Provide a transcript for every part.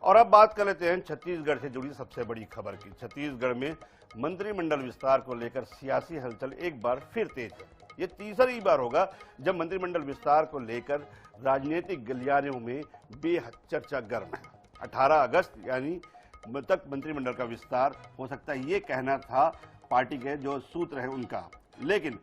और अब बात कर लेते हैं छत्तीसगढ़ से जुड़ी सबसे बड़ी खबर की। छत्तीसगढ़ में मंत्रिमंडल विस्तार को लेकर सियासी हलचल एक बार फिर तेज है। ये तीसरी बार होगा जब मंत्रिमंडल विस्तार को लेकर राजनीतिक गलियारों में बेहद चर्चा गर्म है। 18 अगस्त यानी तक मंत्रिमंडल का विस्तार हो सकता है, ये कहना था पार्टी के जो सूत्र हैं उनका। लेकिन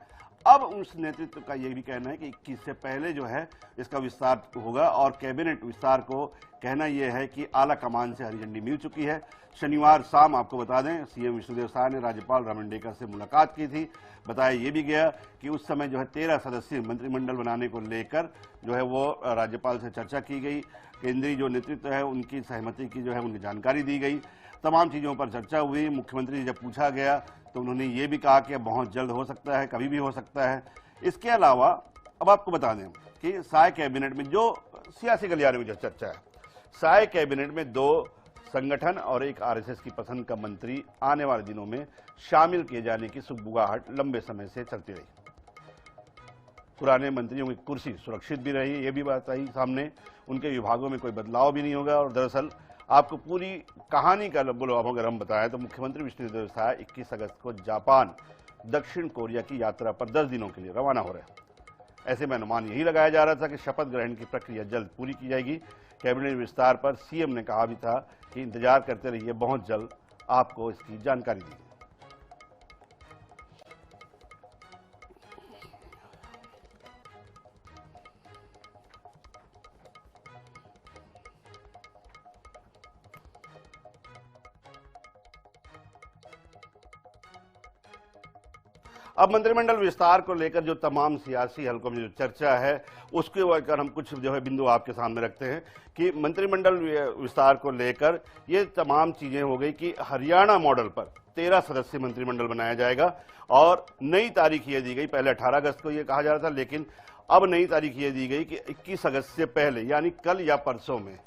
अब उस नेतृत्व का ये भी कहना है कि 21 से पहले जो है इसका विस्तार होगा और कैबिनेट विस्तार को कहना यह है कि आला कमान से हरी झंडी मिल चुकी है। शनिवार शाम आपको बता दें सीएम विष्णुदेव साय ने राज्यपाल रामंडेकर से मुलाकात की थी। बताया ये भी गया कि उस समय जो है 13 सदस्यीय मंत्रिमंडल बनाने को लेकर जो है वो राज्यपाल से चर्चा की गई। केंद्रीय जो नेतृत्व है उनकी सहमति की जो है उनकी जानकारी दी गई। तमाम चीज़ों पर चर्चा हुई। मुख्यमंत्री से जब पूछा गया तो उन्होंने ये भी कहा कि बहुत जल्द हो सकता है, कभी भी हो सकता है। इसके अलावा अब आपको बता दें कि साय कैबिनेट में जो सियासी गलियारे में जो चर्चा है, साय कैबिनेट में 2 संगठन और एक आरएसएस की पसंद का मंत्री आने वाले दिनों में शामिल किए जाने की सुगबुगाहट लंबे समय से चलती रही। पुराने मंत्रियों की कुर्सी सुरक्षित भी रही, ये भी बात आई सामने। उनके विभागों में कोई बदलाव भी नहीं होगा। और दरअसल आपको पूरी कहानी का अगर हम बताएं तो मुख्यमंत्री विष्णुदेव साय 21 अगस्त को जापान, दक्षिण कोरिया की यात्रा पर 10 दिनों के लिए रवाना हो रहे हैं। ऐसे में अनुमान यही लगाया जा रहा था कि शपथ ग्रहण की प्रक्रिया जल्द पूरी की जाएगी। कैबिनेट विस्तार पर सीएम ने कहा भी था कि इंतजार करते रहिए, बहुत जल्द आपको इसकी जानकारी दी। अब मंत्रिमंडल विस्तार को लेकर जो तमाम सियासी हलकों में जो चर्चा है उसके ऊपर हम कुछ जो है बिंदु आपके सामने रखते हैं कि मंत्रिमंडल विस्तार को लेकर ये तमाम चीजें हो गई कि हरियाणा मॉडल पर 13 सदस्यीय मंत्रिमंडल बनाया जाएगा और नई तारीख ये दी गई। पहले 18 अगस्त को ये कहा जा रहा था, लेकिन अब नई तारीख ये दी गई कि 21 अगस्त से पहले यानी कल या परसों में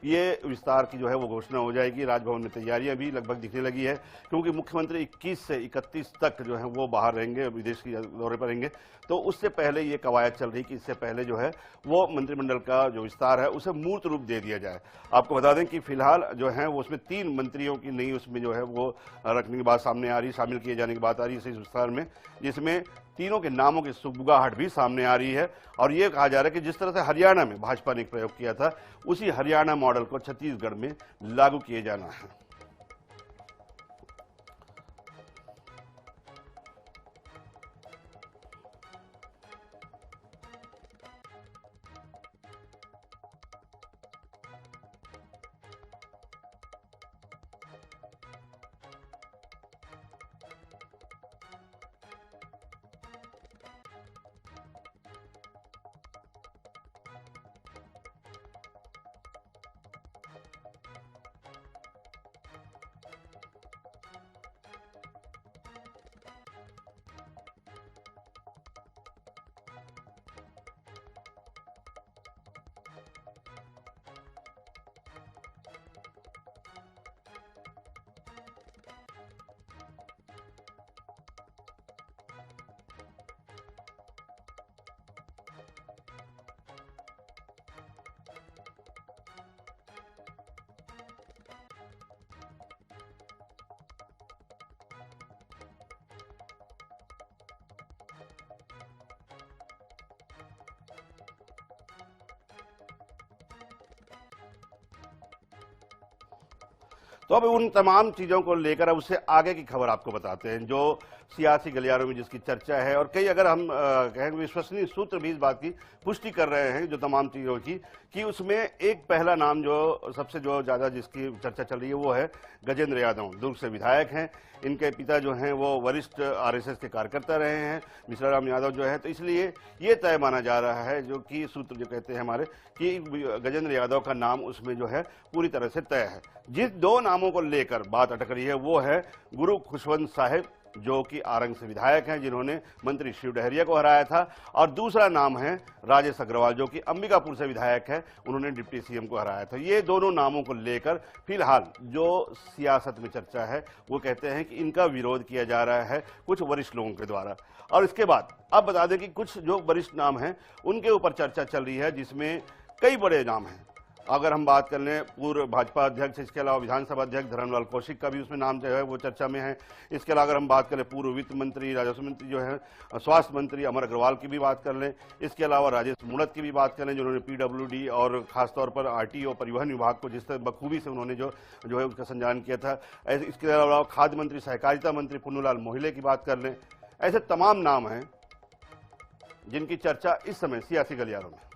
ये विस्तार की जो है वो घोषणा हो जाएगी। राजभवन में तैयारियां भी लगभग दिखने लगी है, क्योंकि मुख्यमंत्री 21 से 31 तक जो है वो बाहर रहेंगे, विदेश के दौरे पर रहेंगे। तो उससे पहले ये कवायद चल रही कि इससे पहले जो है वो मंत्रिमंडल का जो विस्तार है उसे मूर्त रूप दे दिया जाए। आपको बता दें कि फिलहाल जो है वो उसमें 3 मंत्रियों की नई उसमें जो है वो रखने की बात सामने आ रही, शामिल किए जाने की बात आ रही है इस विस्तार में, जिसमें तीनों के नामों की सुगबुगाहट भी सामने आ रही है। और ये कहा जा रहा है कि जिस तरह से हरियाणा में भाजपा ने एक प्रयोग किया था, उसी हरियाणा मॉडल को छत्तीसगढ़ में लागू किए जाना है। तो अब उन तमाम चीजों को लेकर अब उससे आगे की खबर आपको बताते हैं जो सियासी गलियारों में जिसकी चर्चा है। और कई अगर हम कहें विश्वसनीय सूत्र भी इस बात की पुष्टि कर रहे हैं जो तमाम चीजों की, कि उसमें एक पहला नाम जो सबसे जो ज्यादा जिसकी चर्चा चल रही है वो है गजेंद्र यादव। दुर्ग से विधायक हैं। इनके पिता जो हैं वो वरिष्ठ आरएसएस के कार्यकर्ता रहे हैं, मिश्राराम यादव जो है। तो इसलिए ये तय माना जा रहा है, जो कि सूत्र जो कहते हैं हमारे, कि गजेंद्र यादव का नाम उसमें जो है पूरी तरह से तय है। जिस 2 नामों को लेकर बात अटक रही है वो है गुरु खुशवंत साहिब, जो कि आरंग से विधायक हैं, जिन्होंने मंत्री शिव डहरिया को हराया था, और दूसरा नाम है राजेश अग्रवाल, जो कि अंबिकापुर से विधायक है, उन्होंने डिप्टी सीएम को हराया था। ये दोनों नामों को लेकर फिलहाल जो सियासत में चर्चा है वो कहते हैं कि इनका विरोध किया जा रहा है कुछ वरिष्ठ लोगों के द्वारा। और इसके बाद अब बता दें कि कुछ जो वरिष्ठ नाम हैं उनके ऊपर चर्चा चल रही है, जिसमें कई बड़े नाम हैं। अगर हम बात कर लें पूर्व भाजपा अध्यक्ष, इसके अलावा विधानसभा अध्यक्ष धर्मलाल कौशिक का भी उसमें नाम जो है वो चर्चा में है। इसके अलावा अगर हम बात करें पूर्व वित्त मंत्री, राजस्व मंत्री जो है, स्वास्थ्य मंत्री अमर अग्रवाल की भी बात कर लें। इसके अलावा राजेश मूणत की भी बात करें, जिन्होंने पीडब्ल्यूडी और खासतौर पर आरटीओ परिवहन विभाग को जिस तरह बखूबी से उन्होंने जो है उसका संचालन किया था। इसके अलावा खाद्य मंत्री, सहकारिता मंत्री पुन्नूलाल मोहिले की बात कर लें। ऐसे तमाम नाम हैं जिनकी चर्चा इस समय सियासी गलियारों में।